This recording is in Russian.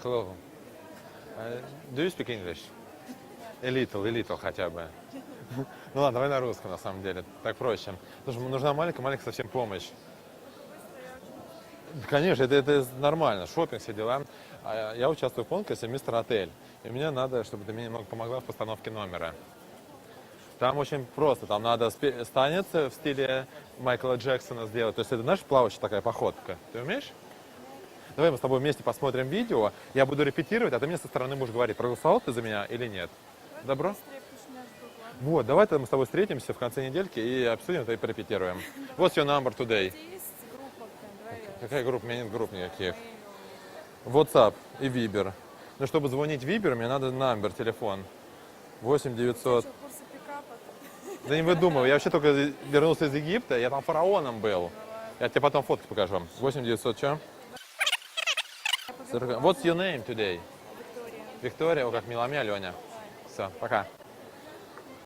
Hello. Do you speak English? A little хотя бы. Ну ладно, давай на русском, на самом деле. Так проще. Потому что нужна маленькая совсем помощь. Конечно, это нормально. Шопинг, все дела. Я участвую в конкурсе «Мистер Отель». И мне надо, чтобы ты мне немного помогла в постановке номера. Там очень просто. Там надо танец в стиле Майкла Джексона сделать. То есть это, знаешь, плавающая такая походка. Ты умеешь? Давай мы с тобой вместе посмотрим видео. Я буду репетировать, а ты мне со стороны будешь говорить, проголосовал ты за меня или нет. Добро? Вот, давай мы с тобой встретимся в конце недельки и обсудим это и порепетируем. What's your number today? Какая группа? У меня нет групп никаких. WhatsApp и Viber. Но чтобы звонить Viber, мне надо номер, телефон. 8 900. Да не выдумывай, я вообще только вернулся из Египта, я там фараоном был. Я тебе потом фотки покажу. 8 900 что? What's your name today? Виктория. Виктория, о, как мило, а меня Леня. Все, пока.